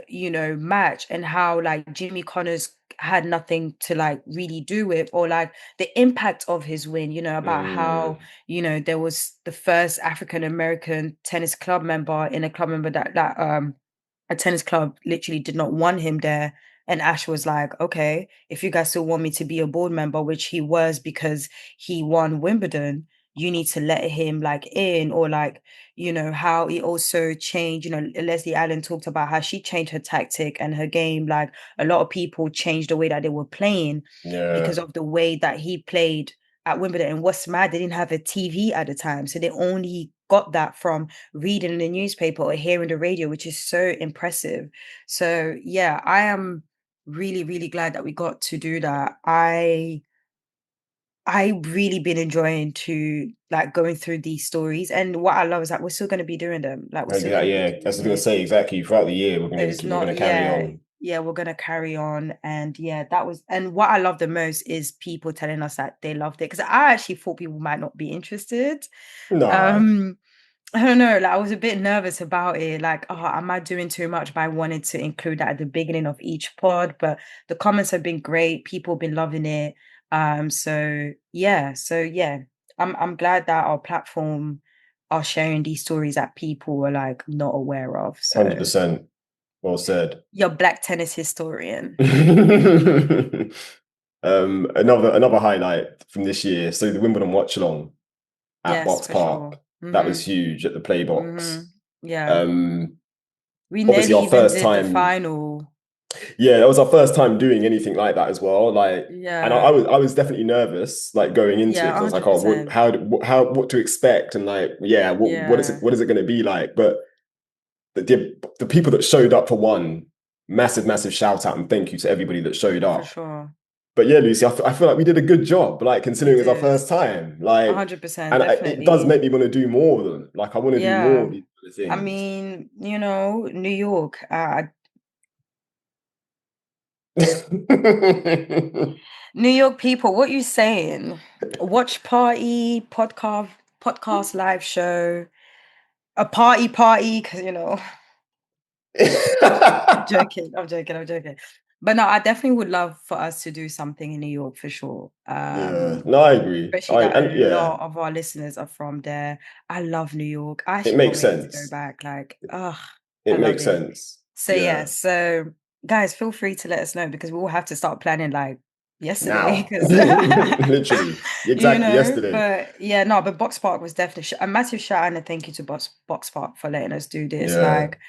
match and how like Jimmy Connors had nothing to like really do with or like the impact of his win, about how, Mm, there was the first African American tennis club member in a club member that a tennis club literally did not want him there. And Ash was like, okay, if you guys still want me to be a board member, which he was because he won Wimbledon, you need to let him like in or like, how he also changed, Leslie Allen talked about how she changed her tactic and her game. Like a lot of people changed the way that they were playing because yeah, of the way that he played at Wimbledon. And what's mad, they didn't have a TV at the time. So they only got that from reading in the newspaper or hearing the radio, which is so impressive. So yeah, I am really, really glad that we got to do that. I really been enjoying to like going through these stories. And what I love is that we're still going to be doing them. Like we're still going to be yeah. As I was doing gonna it. say, exactly. Throughout the year, So it's we're not, gonna carry yeah, on. yeah, we're gonna carry on. And yeah, and what I love the most is people telling us that they loved it. Because I actually thought people might not be interested. Nah. Um, I don't know, like I was a bit nervous about it. Like, oh, am I doing too much? But I wanted to include that at the beginning of each pod. But the comments have been great. People have been loving it. So yeah. I'm glad that our platform are sharing these stories that people were like not aware of. So 100%. Well said. you're Black tennis historian. Another highlight from this year. So the Wimbledon watch along at Yes, Box for sure. Park. That was huge at the play Mm-hmm. box. Yeah. Um, We Obviously nearly our even first did the time. final. Yeah, that was our first time doing anything like that as well. Like, and Yeah. I was definitely nervous, like going into it Yeah, because I was like, oh, 100%. what to expect, and like, yeah, Yeah, what is it going to be like? But the people that showed up for one, massive shout out and thank you to everybody that showed for up. sure. But yeah, Lucy, I feel like we did a good job, like We considering it was our did. first time. Like, 100%, and it does definitely. make me want to do more of them. Like, I want to do more of Yeah. these kind of I things. mean, New York, New York people, what you saying? Watch party, podcast live show, a party, because I'm joking. But no, I definitely would love for us to do something in New York for sure. Yeah, no, I agree. Especially that a Yeah, lot of our listeners are from there. I love New York. I it actually can't makes wait to go sense. back. Like, I It love makes it. sense. So yeah, Yeah. so guys, feel free to let us know because we will have to start planning like yesterday Now, because literally, exactly yesterday. but yeah, no, but Box Park was definitely a massive shout out and a thank you to Box Park for letting us do this. Yeah, Like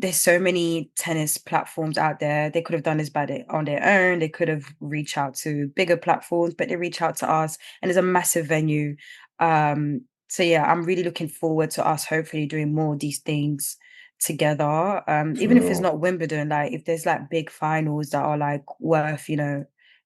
there's so many tennis platforms out there. They could have done this on their own. They could have reached out to bigger platforms, but they reach out to us, and it's a massive venue. So yeah, I'm really looking forward to us hopefully doing more of these things together. for Even if it's real. not Wimbledon, like if there's like big finals that are like worth,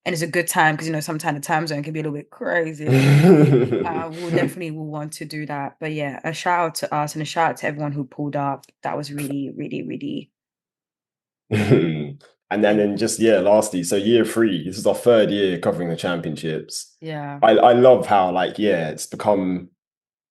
and it's a good time because sometimes the time zone can be a little bit crazy. We'll definitely will want to do that. But yeah, a shout out to us and a shout out to everyone who pulled up. That was really, really, really And thank then you. just yeah, lastly, so year three, this is our third year covering the championships. Yeah. I love how like yeah, it's become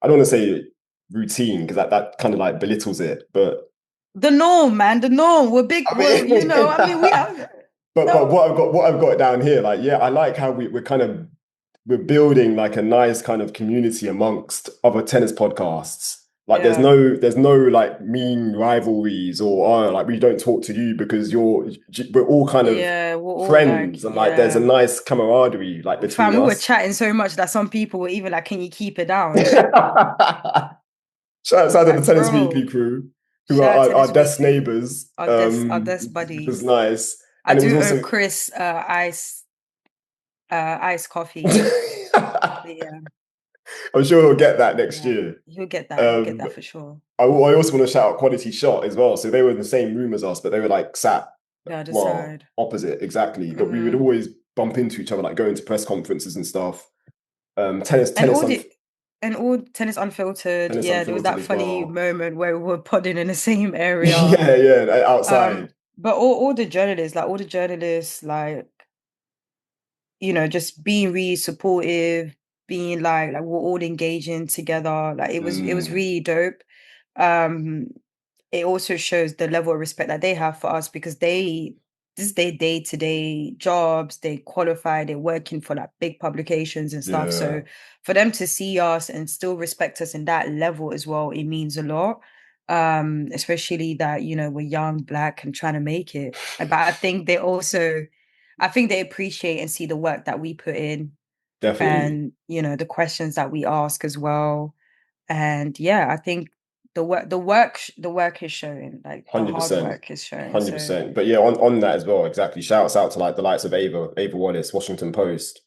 I don't want to say routine because that kind of like belittles it, but The norm, man, the norm. I I mean, we mean, are but no. what I've got down here, like yeah, I like how we're building like a nice kind of community amongst other tennis podcasts. Like Yeah. there's no like mean rivalries or oh, like we don't talk to you because we're all kind of Yeah, we're all like, friends and like there's a yeah. nice camaraderie like between Fam, we were us. chatting so much that some people were even like, can you keep it down? Shout out to the Like, Tennis Weekly bro, crew, who are shout out our Tennis desk Weekly, neighbors, our desk which was buddies. nice. I And it was do owe also Chris iced coffee. But yeah, I'm sure he'll get that next yeah. year. He'll get that. He'll get Um, that for sure. I also want to shout out Quality Shot as well. So they were in the same room as us, but they were like sat, The other well, side. opposite exactly. But we would Hmm. always bump into each other, like going to press conferences and stuff. And all the and all tennis unfiltered. Tennis Yeah, there was Unfiltered that as funny well. moment where we were podding in the same area. Yeah, yeah, outside. But all the journalists, like, just being really supportive, being like we're all engaging together. Like it was Mm, really dope. Um, it also shows the level of respect that they have for us because this is their day-to-day jobs. They qualify, they're working for like big publications and stuff. yeah, So for them to see us and still respect us in that level as well, it means a lot. Especially that, we're young, black, and trying to make it. But I think they appreciate and see the work that we put in definitely. and, the questions that we ask as well. And yeah, I think the work is showing, like the hard 100%. work is showing. So 100%. But yeah, on that as well, exactly. Shouts out to like the likes of Ava Wallace, Washington Post,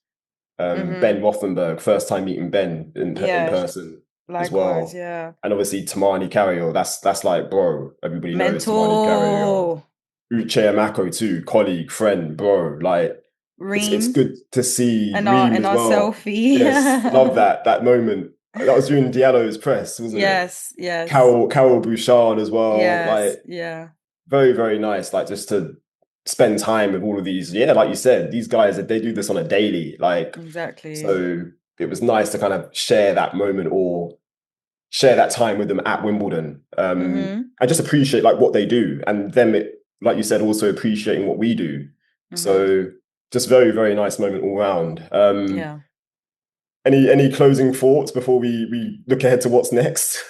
Ben mhm. Rothenberg, first time meeting Ben in Yeah, person as likewise, well. yeah. And obviously Tamani Carrier, that's like bro, everybody knows Tamani Carrier. Mentor Uche Amako too, colleague, friend, bro. Like it's Reem good to see and our Reem and as our well. selfie. Yes, love that moment. That was during Diallo's press, wasn't it? Yes, yes, Carol Bouchard as well. yes, Like yeah, very, very nice. Like just to spend time with all of these. Yeah, like you said, these guys they do this on a daily. Like exactly. so, it was nice to kind of share that moment or share that time with them at Wimbledon. Mhm, I just appreciate like what they do, and them, like you said, also appreciating what we do. mhm, So just very, very nice moment all round. yeah. Any closing thoughts before we look ahead to what's next?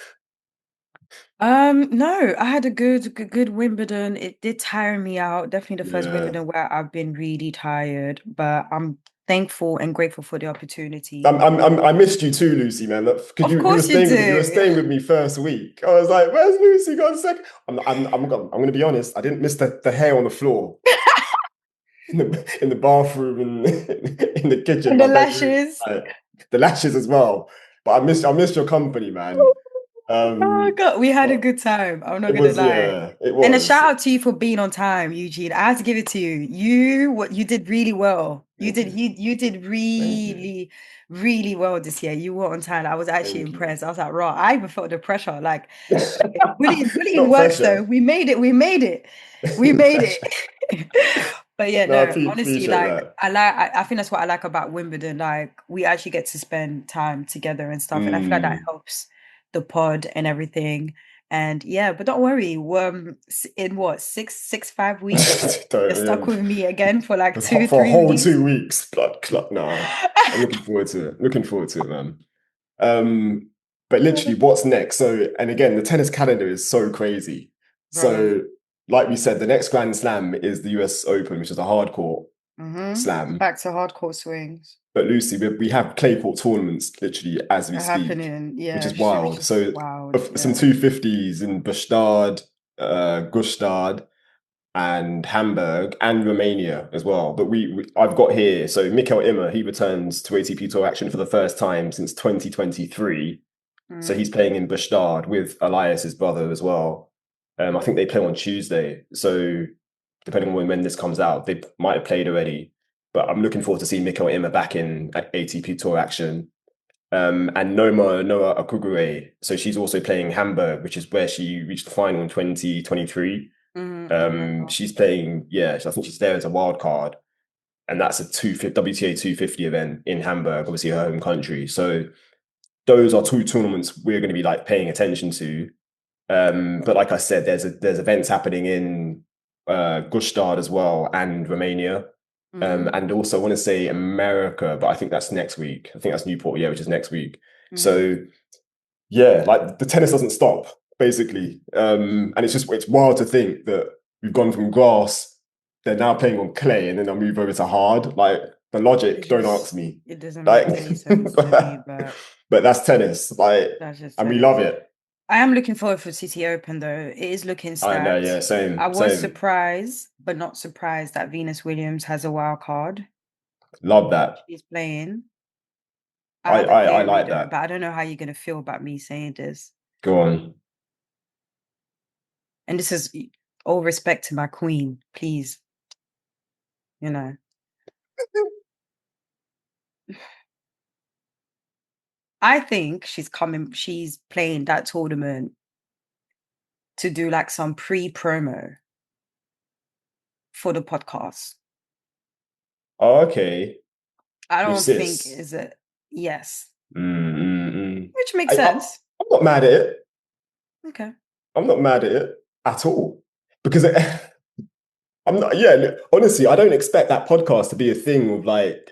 No, I had a good Wimbledon. It did tire me out. Definitely the first Yeah. Wimbledon where I've been really tired, but I'm thankful and grateful for the opportunity. I missed you too, Lucy, man. Because Of you were course you staying with you were do. staying with me first week. I was like, "Where's Lucy? Got a sec?" I'm going to be honest. I didn't miss the hair on the floor in the bathroom and in the kitchen, And the my bedroom, lashes. the lashes as well. But I missed your company, man. Oh Um, God, we had a but good time. I'm not it gonna was lie. it And a was. shout out to you for being on time, Eugene. I have to give it to you. You did really well. Thank you, You did thank you, really, really well this year. You were on time. I was actually thank you. impressed. I was like, right, I even felt the pressure. Like, okay, bullying Not works though. pressure. We made it. We made it. We made it. But yeah, No, I no, honestly, appreciate like that. I think that's what I like about Wimbledon. Like we actually get to spend time together and stuff, and I feel like that Mm. helps the pod and everything. And yeah, but don't worry. In what 5 weeks, you're stuck Don't, with me again for like yeah. two, For a three whole weeks. 2 weeks, blood clot. Nah, I'm looking forward to it. Looking forward to it, man. But literally, what's next? So, and again, the tennis calendar is so crazy. Bro. So, like we said, the next Grand Slam is the US Open, which is a hard court slam. Back to hardcore swings But Lucy, we have clay court tournaments literally as we are speak, happening. which Yeah, is which wild. is So, wild. some Yeah. 250s in Bastard, Gustad, and Hamburg and Romania as well. But I've got here, so Mikel Immer, he returns to ATP Tour action for the first time since 2023. So he's Mm, playing in Bastard with Elias's brother as well. I think they play on Tuesday. So depending on when this comes out, they might have played already. But I'm looking forward to seeing Mikel Immer back in ATP Tour action. And Noah Okugure. So she's also playing Hamburg, which is where she reached the final in 2023. I remember. She's playing, yeah, I think she's there as a wild card, and that's a 250 WTA 250 event in Hamburg, obviously her home country. So those are two tournaments we're going to be like paying attention to. But like I said, there's events happening in Gstaad as well and Romania. Mm-hmm. And also I want to say America, but I think that's next week. I think that's Newport, yeah, which is next week. Mm-hmm. So yeah, like the tennis doesn't stop, basically. And it's wild to think that we've gone from grass, they're now playing on clay, and then they'll move over to hard. Like the It's logic, don't ask just me. it doesn't make Like, any sense to me, but but that's tennis. Like, that's just and we love tennis. it. I am looking forward for City Open though. It is looking I know, yeah, stacked. I same, was same. surprised, but not surprised that Venus Williams has a wild card. Love that. She's playing. I I, had a I, I theory like though, that. but I don't know how you're gonna feel about me saying this. Go on. And this is all respect to my queen, please. You know. I think she's playing that tournament to do like some pre-promo for the podcast. Oh, okay. I With don't think sis. is it yes. Mm, mm, mm. Which makes I, I, sense. I'm not mad at it. Okay. I'm not mad at it at all because I'm not. Yeah, look, honestly, I don't expect that podcast to be a thing of like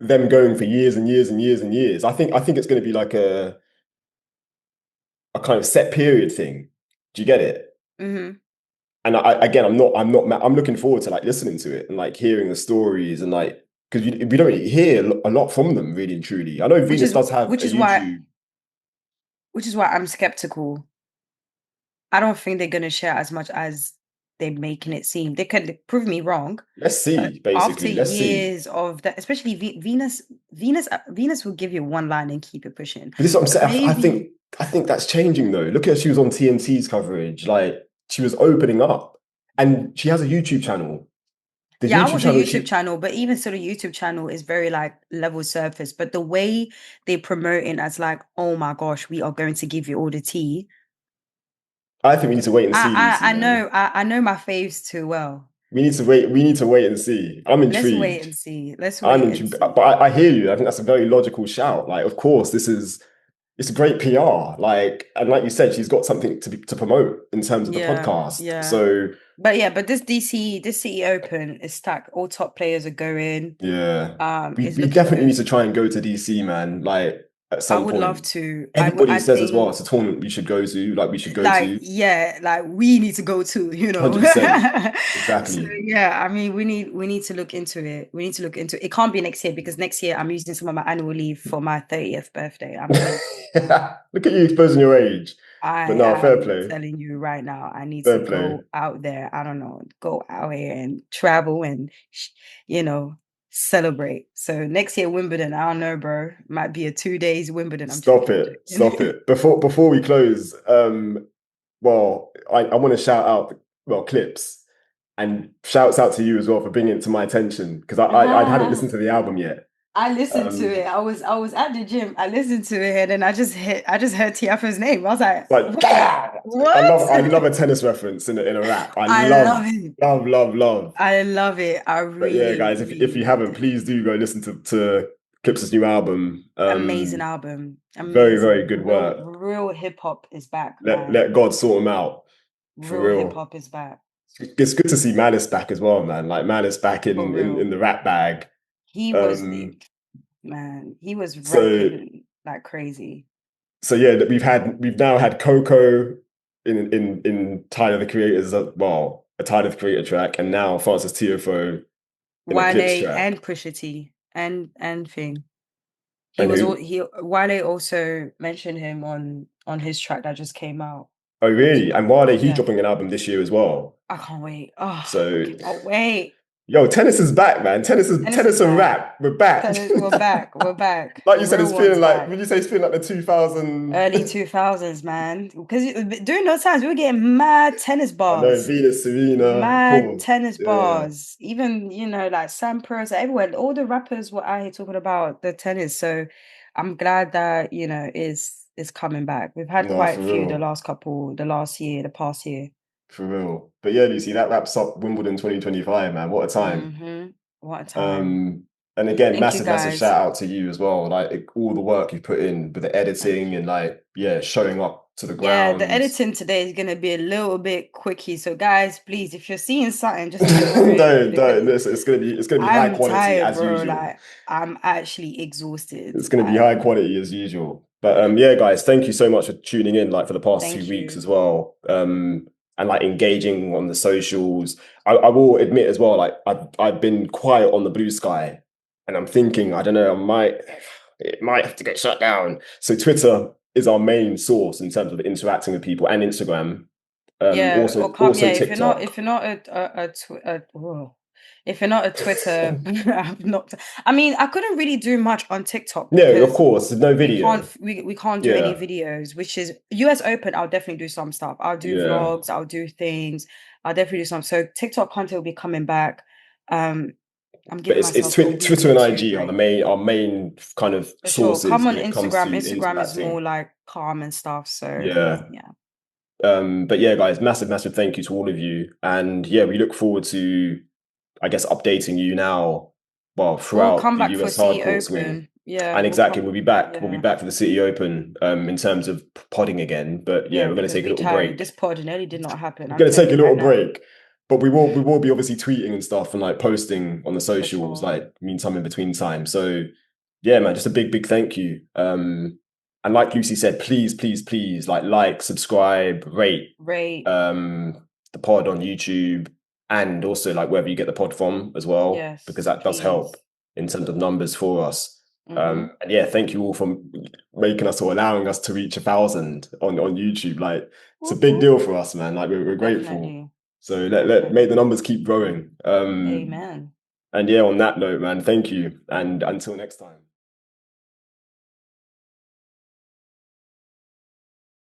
them going for years and years and years and years. I think it's going to be like a kind of set period thing. Do you get it? Mm-hmm. And again, I'm looking forward to like listening to it and like hearing the stories and like because we don't really hear a lot from them really and truly. I know Which Venus is does have which a is why YouTube. which is why I'm skeptical. I don't think they're gonna share as much as they're making it seem. They could prove me wrong, Let's but see, after basically. Let's see. years of that, especially Venus will give you one line and keep it pushing. But this is what I'm But saying. maybe, I think that's changing though. Look at she was on TNT's coverage. Like she was opening up, and she has a YouTube channel. The yeah, I YouTube watch a channel YouTube she channel, but even still, the YouTube channel is very like level surface. But the way they promote it as like, oh my gosh, we are going to give you all the tea. I think we need to wait and see, Lucy, man. I know my faves too well. We need to wait. We need to wait and see. I'm Let's wait intrigued. and see. Let's I'm wait and intrigued. see. But I hear you. I think that's a very logical shout. Like, of course, it's a great PR. Like, and like you said, she's got something to promote in terms of the Yeah, podcast. yeah. So But this City Open is stacked. All top players are going. yeah, It's we looking definitely need good. to try and go to DC, man. Like at I some would love point. to. Everybody I says as well, think it's a tournament we should go to. Like we should go like to yeah, like we need to go too, you know. 100%. So Exactly. yeah, I mean we need to look into it. We need to look into it. It can't be next year because next year I'm using some of my annual leave for my 30th birthday. I'm telling Look at you exposing your age. But I no, fair am play. telling you right now, I need to Fair play. go out there. I don't know, go out here and travel and, you know, celebrate. So next year, Wimbledon, I don't know, bro. Might be a 2 days Wimbledon. I'm Stop joking. I'm it. Stop joking. it. Before we close, well, I want to shout out well, clips and shouts out to you as well for bringing it to my attention because I hadn't Ah, listened to the album yet. I listened to Um it. I was at the gym. I listened to it, and then I just heard Tiafoe's name. I was like, like what? What? I love a tennis reference in a rap. I I love love it. love. I love it. I But yeah, really, guys, if really you loved haven't, it. please do go listen to Clips' new album. Amazing album. Very Amazing. good work. Real hip hop is back, Let man. God sort him out for Real hip real. hop is back. It's good to see Malice back as well, man. Like Malice back For in real. the rap bag. He was the Um, man. He was so rapping like crazy. yeah, we've now had Coco in Tyler the Creator's well, a Tyler the Creator track, and now Francis TFO in a Clips Wale track. and Pusha T and Thing. And who? Wale also mentioned him on his track that just came out. Oh, really? And Wale, he's Yeah. dropping an album this year as well. I can't wait. Oh, I So cannot wait. yo, tennis is back, man. Tennis is Tennis and back. rap. We're back. Tennis, we're back. We're back. Like you said, Real it's feeling one's like. back. Would you say it's feeling like the 2000? Early 2000s, man. Because during those times, we were getting mad tennis I know bars. Venus, Serena, of Mad course. tennis Yeah, bars. Even, like Sam Pros, everywhere. All the rappers were out here talking about the tennis. So I'm glad that, is coming back. We've had no, quite for a few real, the last year, the past year. for real. But yeah, Lucy, that wraps up Wimbledon 2025, man. What a time. What a time. Um, and again, Thank you massive guys. shout out to you as well. Like all the work you put in with the Thank editing and you. like yeah, showing up to the Yeah, the ground. editing today is gonna be a little bit quickie. So guys, please, if you're seeing something, just ignore it Don't because listen. It's gonna be high I'm quality tired, as bro. usual. Like I'm actually exhausted. It's gonna be high quality as usual. But yeah, guys, thank you so much for tuning in, like for the past two Thank weeks you. as well. And like engaging on the socials. I will admit as well, like I've been quiet on the blue sky, and I'm thinking, I don't know, it might have to get shut down. So Twitter is our main source in terms of interacting with people, and Instagram. Yeah, Also or come. also Yeah, if TikTok. you're not whoa. If you're not a Twitter, I'm not. I mean, I couldn't really do much on TikTok No, of because course, there's no video. we can't do any Yeah, videos. Which is US Open. I'll definitely do some stuff. I'll do yeah. vlogs. I'll do things. I'll definitely do some. So TikTok content will be coming back. Um, I'm But giving it's myself a week Twitter or and two IG are break. our main kind of For sure. Come sources on when it comes Instagram. to Instagram is more interacting. like calm and stuff. So Yeah. yeah. But yeah, guys, massive thank you to all of you. And yeah, we look forward to, I guess, updating you now, well, We'll throughout come the back for US City hardcourt swing. Open. Yeah, And we'll exactly, come. we'll be Yeah. back for the City Open in terms of podding again. But yeah, Yeah, we're gonna because take a we little tired. break. This pod nearly did not happen. We're I'm gonna telling take a you right little now. break. But we will be obviously tweeting and stuff and like posting on the For socials, sure. like meantime in between time. So yeah, man, just a big thank you. And like Lucy said, please, like, subscribe, rate Rate. um the pod on YouTube, and also like wherever you get the pod from as well, because Yes, that does help please. in terms of numbers for us. Mm-hmm. And yeah, thank you all for making us or allowing us to reach 1,000 on YouTube. Like it's a Whoop, big whoop. deal for us, man. Like we're grateful. Definitely. So let make the Definitely. numbers keep growing. Amen. And yeah, on that note, man, thank you, and until next time.